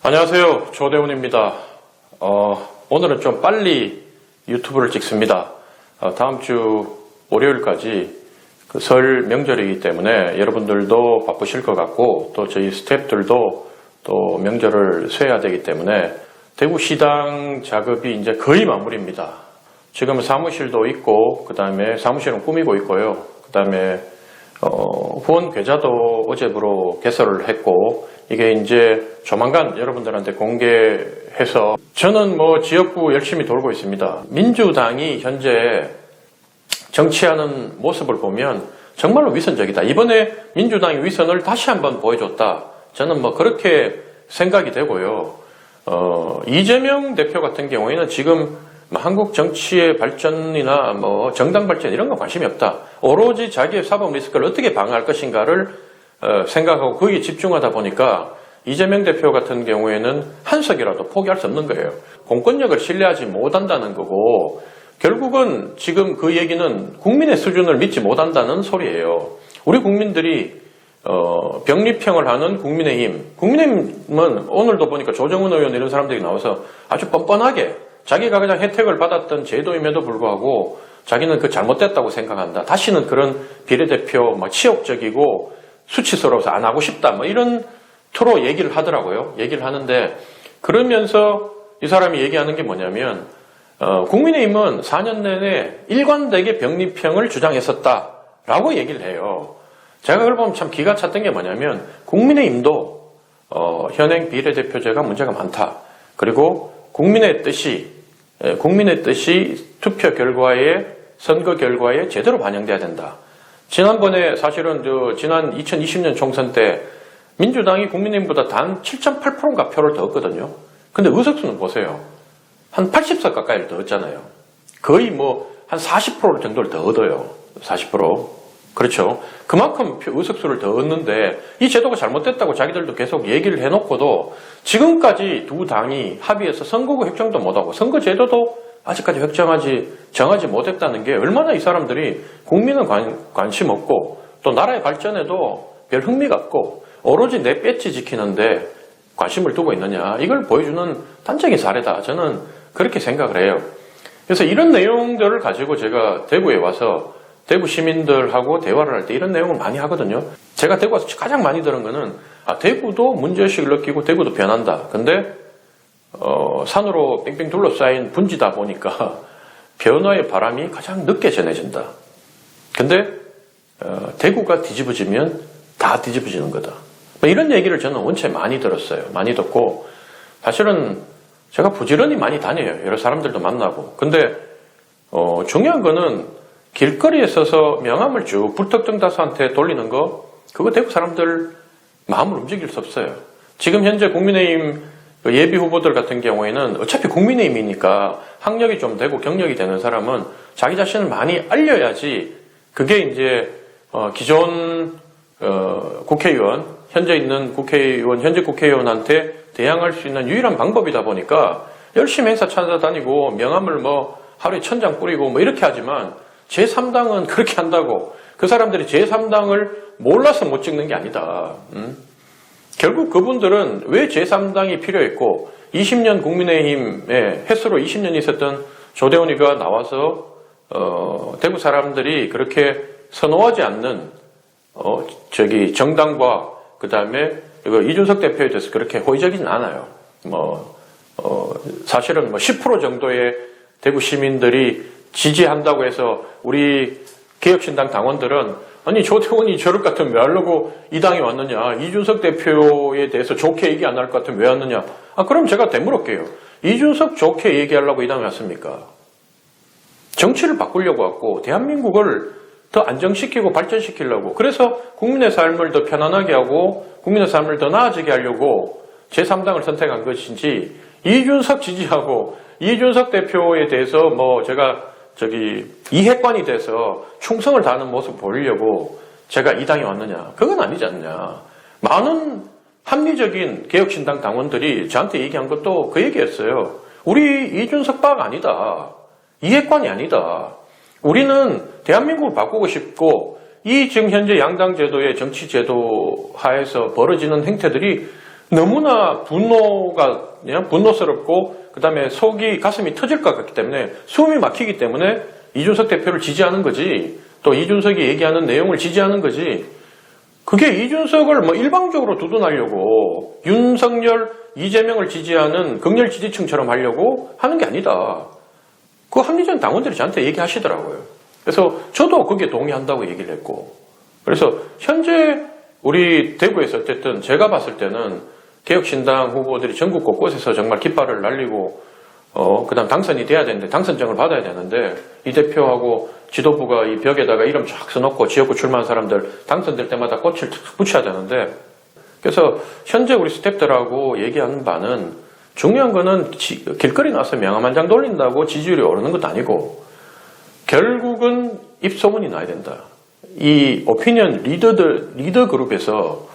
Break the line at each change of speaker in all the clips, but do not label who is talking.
안녕하세요. 조대훈입니다. 오늘은 좀 빨리 유튜브를 찍습니다. 다음 주 월요일까지 설 명절이기 때문에 여러분들도 바쁘실 것 같고 또 저희 스태프들도 또 명절을 쇠야 되기 때문에 대구시당 작업이 이제 거의 마무리입니다. 지금 사무실도 있고 그 다음에 사무실은 꾸미고 있고요. 그 다음에 후원 계좌도 어제부로 개설을 했고 이게 이제 조만간 여러분들한테 공개해서 저는 지역구 열심히 돌고 있습니다. 민주당이 현재 정치하는 모습을 보면 정말로 위선적이다. 이번에 민주당이 위선을 다시 한번 보여줬다. 저는 그렇게 생각이 되고요. 이재명 대표 같은 경우에는 지금 한국 정치의 발전이나 정당 발전 이런 거 관심이 없다. 오로지 자기의 사법 리스크를 어떻게 방어할 것인가를 생각하고 거기에 집중하다 보니까 이재명 대표 같은 경우에는 한 석이라도 포기할 수 없는 거예요. 공권력을 신뢰하지 못한다는 거고 결국은 지금 그 얘기는 국민의 수준을 믿지 못한다는 소리예요. 우리 국민들이 병리평을 하는 국민의힘은 오늘도 보니까 조정훈 의원 이런 사람들이 나와서 아주 뻔뻔하게 자기가 그냥 혜택을 받았던 제도임에도 불구하고 자기는 그 잘못됐다고 생각한다. 다시는 그런 비례대표 치욕적이고 수치스러워서 안 하고 싶다. 이런 투로 얘기를 하더라고요. 얘기를 하는데 그러면서 이 사람이 얘기하는 게 뭐냐면 국민의힘은 4년 내내 일관되게 병리평을 주장했었다라고 얘기를 해요. 제가 그걸 보면 참 기가 찼던 게 뭐냐면 국민의힘도 현행 비례대표제가 문제가 많다. 그리고 국민의 뜻이 투표 결과에 선거 결과에 제대로 반영돼야 된다. 지난번에 사실은 지난 2020년 총선 때 민주당이 국민의힘보다 단 7.8%인가 표를 더 얻거든요. 근데 의석수는 보세요. 한 80석 가까이를 더 얻잖아요. 거의 한 40% 정도를 더 얻어요. 40%. 그렇죠. 그만큼 의석수를 더 얻는데 이 제도가 잘못됐다고 자기들도 계속 얘기를 해놓고도 지금까지 두 당이 합의해서 선거구 획정도 못하고 선거제도도 아직까지 정하지 못했다는 게 얼마나 이 사람들이 국민은 관심 없고 또 나라의 발전에도 별 흥미가 없고 오로지 내 배지 지키는데 관심을 두고 있느냐 이걸 보여주는 단적인 사례다. 저는 그렇게 생각을 해요. 그래서 이런 내용들을 가지고 제가 대구에 와서 대구 시민들하고 대화를 할 때 이런 내용을 많이 하거든요. 제가 대구 와서 가장 많이 들은 거는 대구도 문제의식을 느끼고 대구도 변한다. 근데 산으로 뺑뺑 둘러싸인 분지다 보니까 변화의 바람이 가장 늦게 전해진다. 근데 대구가 뒤집어지면 다 뒤집어지는 거다. 이런 얘기를 저는 원체 많이 들었어요. 많이 듣고 사실은 제가 부지런히 많이 다녀요. 여러 사람들도 만나고. 근데 중요한 거는 길거리에 서서 명함을 쭉 불특정 다수한테 돌리는 거 그거 대구 사람들 마음을 움직일 수 없어요. 지금 현재 국민의힘 예비 후보들 같은 경우에는 어차피 국민의힘이니까 학력이 좀 되고 경력이 되는 사람은 자기 자신을 많이 알려야지 그게 이제 기존 국회의원 현재 있는 현재 국회의원한테 대항할 수 있는 유일한 방법이다 보니까 열심히 행사 찾아다니고 명함을 하루에 1000장 뿌리고 이렇게 하지만 제3당은 그렇게 한다고 그 사람들이 제3당을 몰라서 못 찍는 게 아니다. 결국 그분들은 왜 제3당이 필요했고 20년 국민의힘에 횟수로 20년 있었던 조대훈이가 나와서 대구 사람들이 그렇게 선호하지 않는 정당과 그 다음에 이준석 대표에 대해서 그렇게 호의적이진 않아요. 사실은 10% 정도의 대구 시민들이 지지한다고 해서 우리 개혁신당 당원들은 아니 조대훈이 저럴 것 같으면 왜 하려고 이 당에 왔느냐. 이준석 대표에 대해서 좋게 얘기 안 할 것 같으면 왜 왔느냐. 그럼 제가 되물을게요. 이준석 좋게 얘기하려고 이 당에 왔습니까? 정치를 바꾸려고 왔고 대한민국을 더 안정시키고 발전시키려고 그래서 국민의 삶을 더 편안하게 하고 국민의 삶을 더 나아지게 하려고 제3당을 선택한 것인지 이준석 지지하고 이준석 대표에 대해서 제가 이해관이 돼서 충성을 다하는 모습 보이려고 제가 이 당에 왔느냐. 그건 아니지 않느냐. 많은 합리적인 개혁신당 당원들이 저한테 얘기한 것도 그 얘기였어요. 우리 이준석 박 아니다. 이해관이 아니다. 우리는 대한민국을 바꾸고 싶고 이 지금 현재 양당 제도의 정치 제도 하에서 벌어지는 행태들이 너무나 분노스럽고 그다음에 속이 가슴이 터질 것 같기 때문에 숨이 막히기 때문에 이준석 대표를 지지하는 거지 또 이준석이 얘기하는 내용을 지지하는 거지 그게 이준석을 뭐 일방적으로 두둔하려고 윤석열, 이재명을 지지하는 극렬 지지층처럼 하려고 하는 게 아니다. 그 합리적인 당원들이 저한테 얘기하시더라고요. 그래서 저도 거기에 동의한다고 얘기를 했고 그래서 현재 우리 대구에서 어쨌든 제가 봤을 때는 개혁신당 후보들이 전국 곳곳에서 정말 깃발을 날리고 그다음 당선이 돼야 되는데 당선증을 받아야 되는데 이 대표하고 지도부가 이 벽에다가 이름 쫙 써놓고 지역구 출마한 사람들 당선될 때마다 꽃을 탁 붙여야 되는데 그래서 현재 우리 스태프들하고 얘기하는 바는 중요한 거는 길거리 나와서 명함 한 장 돌린다고 지지율이 오르는 것도 아니고 결국은 입소문이 나야 된다. 이 오피니언 리더 그룹에서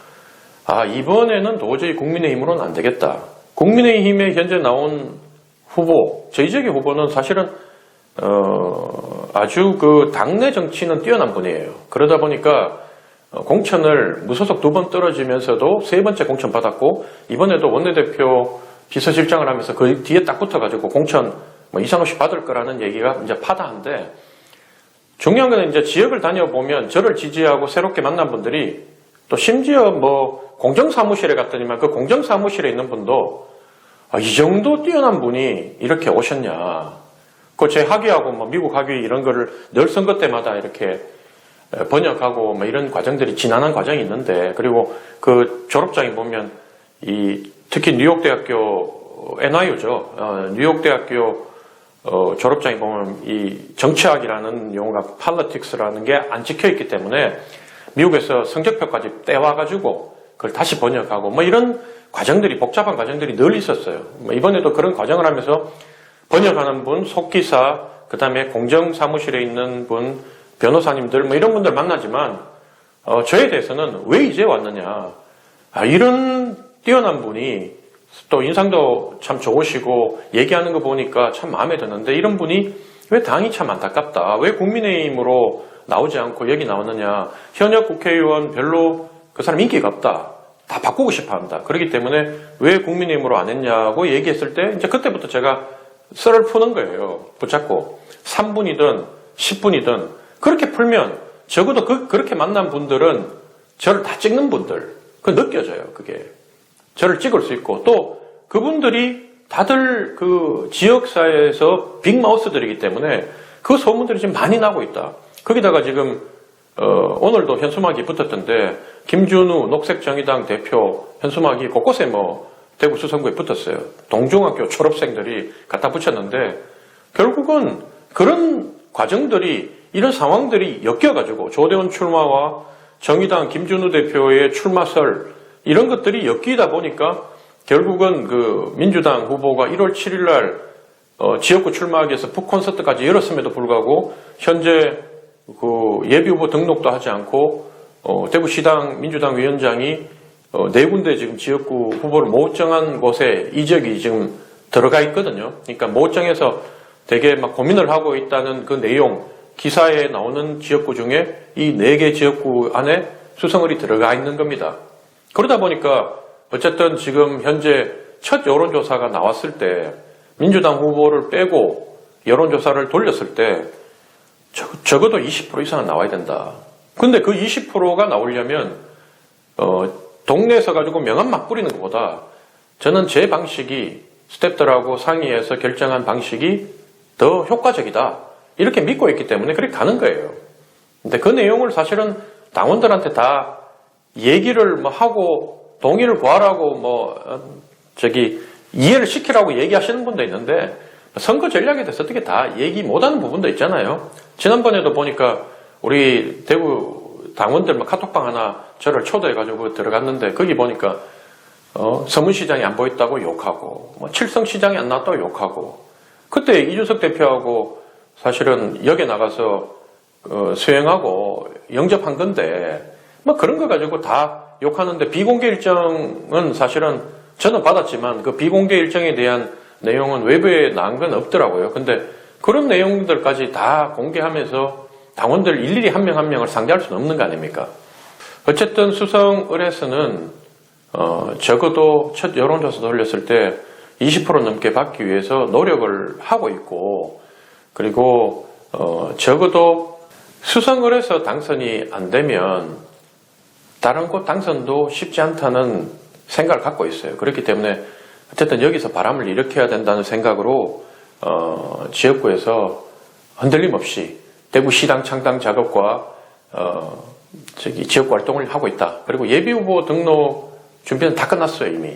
이번에는 도저히 국민의힘으로는 안 되겠다. 국민의힘에 현재 나온 후보, 저희 지역의 후보는 사실은 아주 그 당내 정치는 뛰어난 분이에요. 그러다 보니까 공천을 무소속 2번 떨어지면서도 3번째 공천 받았고 이번에도 원내대표 비서실장을 하면서 그 뒤에 딱 붙어가지고 공천 이상 없이 받을 거라는 얘기가 이제 파다한데 중요한 건 이제 지역을 다녀보면 저를 지지하고 새롭게 만난 분들이 또 심지어 공정사무실에 갔더니만 그 공정사무실에 있는 분도 이 정도 뛰어난 분이 이렇게 오셨냐. 그 제 학위하고 미국 학위 이런 거를 늘 선거 때마다 이렇게 번역하고 이런 과정들이 지난한 과정이 있는데 그리고 그 졸업장에 보면 특히 뉴욕대학교 NYU죠. 뉴욕대학교 졸업장에 보면 이 정치학이라는 용어가 politics라는 게 안 찍혀 있기 때문에 미국에서 성적표까지 떼와가지고 그걸 다시 번역하고 이런 과정들이 복잡한 과정들이 늘 있었어요. 이번에도 그런 과정을 하면서 번역하는 분, 속기사, 그 다음에 공정사무실에 있는 분, 변호사님들 이런 분들 만나지만 저에 대해서는 왜 이제 왔느냐. 이런 뛰어난 분이 또 인상도 참 좋으시고 얘기하는 거 보니까 참 마음에 드는데 이런 분이 왜 당이 참 안타깝다. 왜 국민의힘으로 나오지 않고 여기 나오느냐. 현역 국회의원 별로 그 사람 인기가 없다. 다 바꾸고 싶어 한다. 그렇기 때문에 왜 국민의힘으로 안 했냐고 얘기했을 때 이제 그때부터 제가 썰을 푸는 거예요. 붙잡고 3분이든 10분이든 그렇게 풀면 적어도 그렇게 만난 분들은 저를 다 찍는 분들 그 느껴져요. 그게 저를 찍을 수 있고 또 그분들이 다들 그 지역사회에서 빅마우스들이기 때문에 그 소문들이 지금 많이 나고 있다. 거기다가 지금 오늘도 현수막이 붙었던데 김준우 녹색정의당 대표 현수막이 곳곳에 대구 수성구에 붙었어요. 동중학교 졸업생들이 갖다 붙였는데 결국은 그런 과정들이 이런 상황들이 엮여가지고 조대원 출마와 정의당 김준우 대표의 출마설 이런 것들이 엮이다 보니까 결국은 그 민주당 후보가 1월 7일 날 지역구 출마하기 위해서 북콘서트까지 열었음에도 불구하고 현재 그 예비후보 등록도 하지 않고 대구시당 민주당 위원장이 4군데 지금 지역구 후보를 못 정한 곳에 이 지역이 지금 들어가 있거든요. 그러니까 못 정해서 되게 막 고민을 하고 있다는 그 내용 기사에 나오는 지역구 중에 이 4개 지역구 안에 수성을이 들어가 있는 겁니다. 그러다 보니까 어쨌든 지금 현재 첫 여론조사가 나왔을 때 민주당 후보를 빼고 여론조사를 돌렸을 때 적어도 20% 이상은 나와야 된다. 근데 그 20%가 나오려면 동네에서 가지고 명함 막 뿌리는 것보다 저는 제 방식이 스태프들하고 상의해서 결정한 방식이 더 효과적이다. 이렇게 믿고 있기 때문에 그렇게 가는 거예요. 근데 그 내용을 사실은 당원들한테 다 얘기를 하고 동의를 구하라고 이해를 시키라고 얘기하시는 분도 있는데 선거 전략에 대해서 어떻게 다 얘기 못하는 부분도 있잖아요. 지난번에도 보니까 우리 대구 당원들 카톡방 하나 저를 초대해가지고 들어갔는데 거기 보니까 서문시장이 안 보였다고 욕하고 칠성시장이 안 나왔다고 욕하고 그때 이준석 대표하고 사실은 역에 나가서 수행하고 영접한 건데 그런 거 가지고 다 욕하는데 비공개 일정은 사실은 저는 받았지만 그 비공개 일정에 대한 내용은 외부에 나온 건 없더라고요. 근데 그런 내용들까지 다 공개하면서 당원들 일일이 한 명 한 명을 상대할 수는 없는 거 아닙니까? 어쨌든 수성을에서는 적어도 첫 여론조사 돌렸을 때 20% 넘게 받기 위해서 노력을 하고 있고, 그리고 적어도 수성을 해서 당선이 안 되면 다른 곳 당선도 쉽지 않다는 생각을 갖고 있어요. 그렇기 때문에 어쨌든 여기서 바람을 일으켜야 된다는 생각으로 지역구에서 흔들림 없이 대구시당 창당 작업과 지역구 활동을 하고 있다. 그리고 예비후보 등록 준비는 다 끝났어요, 이미.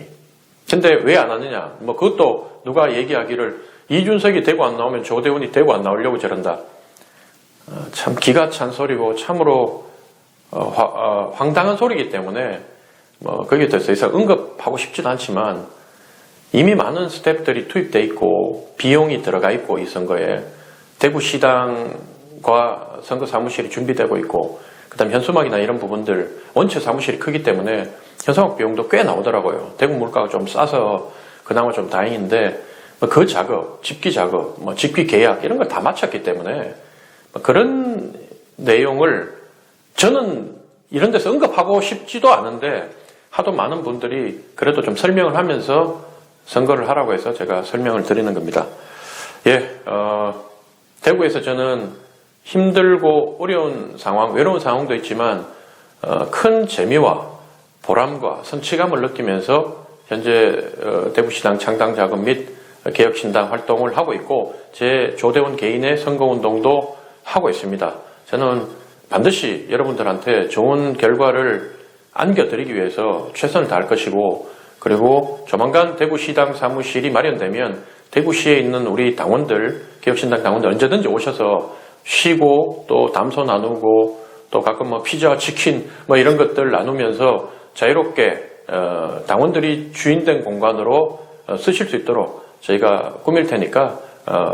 근데 왜 안 하느냐? 뭐 그것도 누가 얘기하기를 이준석이 대구 안 나오면 조대훈이 대구 안 나오려고 저런다. 참 기가 찬 소리고 참으로 황당한 소리이기 때문에 뭐 거기에 대해서 이상 언급하고 싶지도 않지만 이미 많은 스태프들이 투입돼 있고 비용이 들어가 있고 이 선거에 대구시당과 선거 사무실이 준비되고 있고 그다음 현수막이나 이런 부분들 원체 사무실이 크기 때문에 현수막 비용도 꽤 나오더라고요. 대구 물가가 좀 싸서 그나마 좀 다행인데 그 작업, 집기 작업, 집기 계약 이런 걸 다 마쳤기 때문에 그런 내용을 저는 이런 데서 언급하고 싶지도 않은데 하도 많은 분들이 그래도 좀 설명을 하면서 선거를 하라고 해서 제가 설명을 드리는 겁니다. 대구에서 저는 힘들고 어려운 상황, 외로운 상황도 있지만 큰 재미와 보람과 성취감을 느끼면서 현재 대구시당 창당 작업 및 개혁신당 활동을 하고 있고 제 조대원 개인의 선거운동도 하고 있습니다. 저는 반드시 여러분들한테 좋은 결과를 안겨드리기 위해서 최선을 다할 것이고 그리고 조만간 대구시당 사무실이 마련되면 대구시에 있는 우리 당원들, 개혁신당 당원들 언제든지 오셔서 쉬고 또 담소 나누고 또 가끔 피자, 치킨 이런 것들 나누면서 자유롭게 당원들이 주인된 공간으로 쓰실 수 있도록 저희가 꾸밀 테니까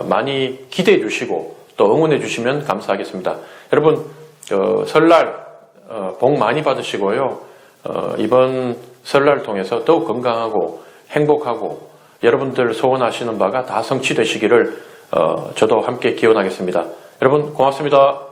많이 기대해 주시고 또 응원해 주시면 감사하겠습니다. 여러분 설날 복 많이 받으시고요. 이번 설날 통해서 더욱 건강하고 행복하고 여러분들 소원하시는 바가 다 성취되시기를 저도 함께 기원하겠습니다. 여러분 고맙습니다.